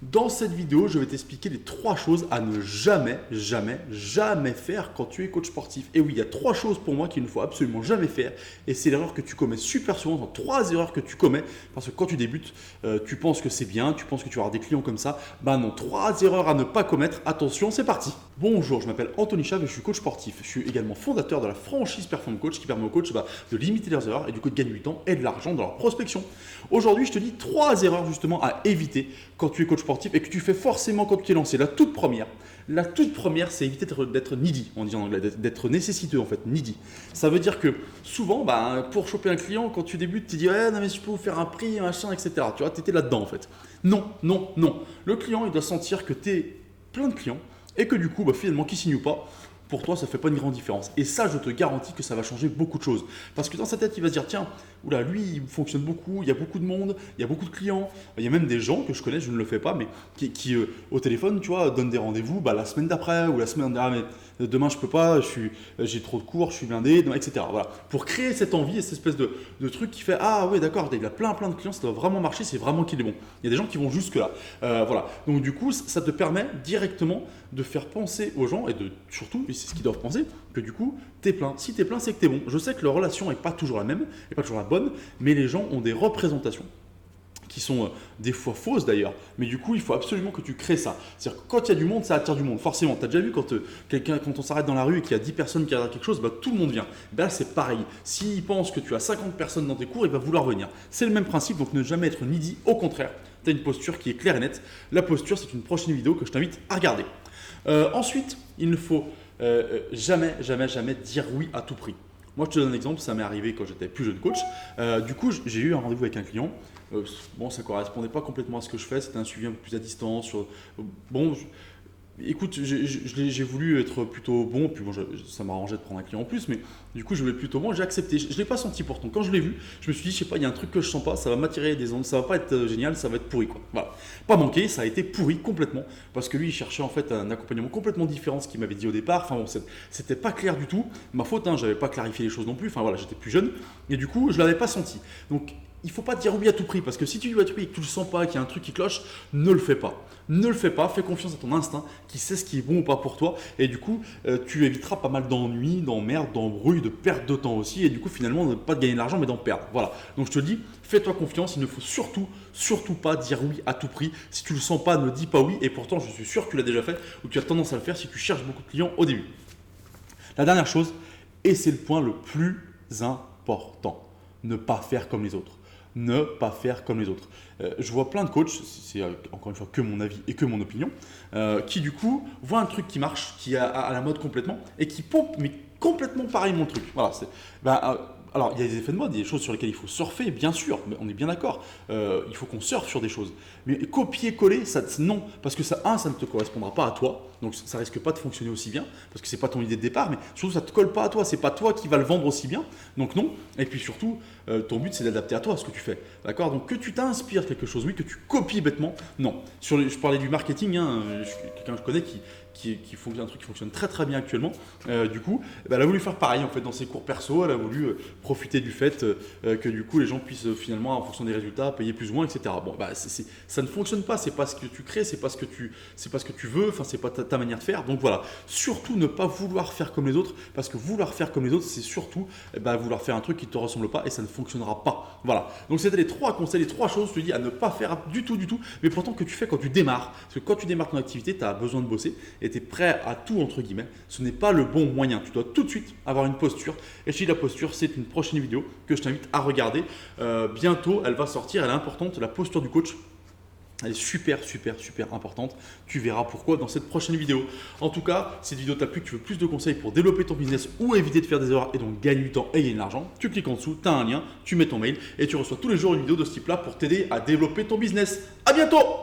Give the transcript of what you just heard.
Dans cette vidéo, je vais t'expliquer les 3 choses à ne jamais, jamais, jamais faire quand tu es coach sportif. Et oui, il y a 3 choses pour moi qu'il ne faut absolument jamais faire. Et c'est l'erreur que tu commets super souvent, dans 3 erreurs que tu commets. Parce que quand tu débutes, tu penses que c'est bien, tu penses que tu vas avoir des clients comme ça. Bah non, 3 erreurs à ne pas commettre. Attention, c'est parti. Bonjour, je m'appelle Anthony Chave et je suis coach sportif. Je suis également fondateur de la franchise Perform Coach qui permet aux coachs de limiter leurs erreurs et du coup de gagner du temps et de l'argent dans leur prospection. Aujourd'hui, je te dis 3 erreurs justement à éviter quand tu es coach sportif et que tu fais forcément quand tu es lancé. La toute première, c'est éviter d'être needy, on dit en anglais, d'être nécessiteux en fait, needy. Ça veut dire que souvent, pour choper un client, quand tu débutes, tu dis ouais, non mais je peux vous faire un prix, machin, etc. Tu vois, tu étais là-dedans en fait. Non, non, non. Le client, il doit sentir que tu es plein de clients et que du coup, finalement, qu'il signe ou pas, pour toi, ça ne fait pas une grande différence. Et ça, je te garantis que ça va changer beaucoup de choses. Parce que dans sa tête, il va se dire, tiens, oula, lui, il fonctionne beaucoup, il y a beaucoup de monde, il y a beaucoup de clients. Il y a même des gens que je connais, je ne le fais pas, mais qui au téléphone, tu vois, donnent des rendez-vous la semaine d'après ou la semaine dernière. Mais demain, je peux pas, j'ai trop de cours, je suis blindé, etc. Voilà. Pour créer cette envie et cette espèce de truc qui fait, ah ouais, d'accord, il a plein de clients, ça doit vraiment marcher, c'est vraiment qu'il est bon. Il y a des gens qui vont jusque-là. Voilà. Donc, du coup, ça te permet directement de faire penser aux gens et surtout, c'est ce qu'ils doivent penser, que du coup, t'es plein. Si t'es plein, c'est que t'es bon. Je sais que leur relation n'est pas toujours la même, n'est pas toujours la bonne, mais les gens ont des représentations qui sont des fois fausses d'ailleurs, mais du coup il faut absolument que tu crées ça. C'est-à-dire que quand il y a du monde, ça attire du monde, forcément. Tu as déjà vu quand on s'arrête dans la rue et qu'il y a 10 personnes qui regardent quelque chose, tout le monde vient. Là c'est pareil, s'il pense que tu as 50 personnes dans tes cours, il va vouloir venir. C'est le même principe, donc ne jamais être needy, au contraire, tu as une posture qui est claire et nette. La posture, c'est une prochaine vidéo que je t'invite à regarder. Ensuite, il ne faut jamais dire oui à tout prix. Moi, je te donne un exemple, ça m'est arrivé quand j'étais plus jeune coach. Du coup, j'ai eu un rendez-vous avec un client. Ça ne correspondait pas complètement à ce que je fais, c'était un suivi un peu plus à distance. Écoute, j'ai voulu être plutôt bon, puis ça m'arrangeait de prendre un client en plus, mais du coup, je voulais être plutôt bon, j'ai accepté. Je ne l'ai pas senti pourtant. Quand je l'ai vu, je me suis dit, je sais pas, il y a un truc que je sens pas, ça va m'attirer des ondes, ça va pas être génial, ça va être pourri, quoi. Voilà. Pas manqué, ça a été pourri complètement, parce que lui, il cherchait en fait un accompagnement complètement différent de ce qu'il m'avait dit au départ. Enfin bon, c'était pas clair du tout. Ma faute, j'avais pas clarifié les choses non plus. Enfin voilà, j'étais plus jeune, et du coup, je l'avais pas senti. Donc, il ne faut pas dire oui à tout prix, parce que si tu dis oui à tout prix et que tu ne le sens pas, qu'il y a un truc qui cloche, ne le fais pas. Ne le fais pas, fais confiance à ton instinct qui sait ce qui est bon ou pas pour toi, et du coup, tu éviteras pas mal d'ennuis, d'emmerdes, d'embrouilles, de perte de temps aussi, et du coup, finalement, ne pas de gagner de l'argent, mais d'en perdre. Voilà. Donc je te dis, fais-toi confiance, il ne faut surtout pas dire oui à tout prix. Si tu ne le sens pas, ne dis pas oui, et pourtant, je suis sûr que tu l'as déjà fait, ou que tu as tendance à le faire si tu cherches beaucoup de clients au début. La dernière chose, et c'est le point le plus important, ne pas faire comme les autres. Ne pas faire comme les autres. Je vois plein de coachs, c'est encore une fois que mon avis et que mon opinion, qui du coup voient un truc qui marche, qui est à la mode complètement, et qui pompe, mais complètement pareil mon truc. Voilà, alors, il y a des effets de mode, il y a des choses sur lesquelles il faut surfer, bien sûr, mais on est bien d'accord. Il faut qu'on surfe sur des choses. Mais copier-coller, non, parce que ça ne te correspondra pas à toi, donc ça risque pas de fonctionner aussi bien, parce que c'est pas ton idée de départ, mais surtout ça te colle pas à toi, c'est pas toi qui va le vendre aussi bien, donc non. Et puis surtout, ton but c'est d'adapter à toi ce que tu fais, d'accord. Donc que tu t'inspires quelque chose, oui, que tu copies bêtement, non. Je parlais du marketing, quelqu'un que je connais qui fonctionne, un truc qui fonctionne très très bien actuellement. Du coup, elle a voulu faire pareil en fait dans ses cours perso. Elle a voulu profiter du fait que du coup les gens puissent finalement en fonction des résultats payer plus ou moins, etc. Bon, ça ne fonctionne pas. C'est pas ce que tu crées, c'est pas ce que tu veux. Enfin, c'est pas ta manière de faire. Donc voilà, surtout ne pas vouloir faire comme les autres, parce que vouloir faire comme les autres, c'est surtout vouloir faire un truc qui ne te ressemble pas et ça ne fonctionnera pas. Voilà. Donc c'était les 3 conseils, les 3 choses que je te dis à ne pas faire du tout, mais pourtant que tu fais quand tu démarres. Parce que quand tu démarres ton activité, tu as besoin de bosser et tu es prêt à tout, entre guillemets. Ce n'est pas le bon moyen. Tu dois tout de suite avoir une posture. Et je dis la posture, c'est une prochaine vidéo que je t'invite à regarder. Bientôt, elle va sortir. Elle est importante, la posture du coach. Elle est super importante. Tu verras pourquoi dans cette prochaine vidéo. En tout cas, si cette vidéo t'a plu, que tu veux plus de conseils pour développer ton business ou éviter de faire des erreurs et donc gagner du temps et gagner de l'argent, tu cliques en dessous, tu as un lien, tu mets ton mail et tu reçois tous les jours une vidéo de ce type-là pour t'aider à développer ton business. À bientôt!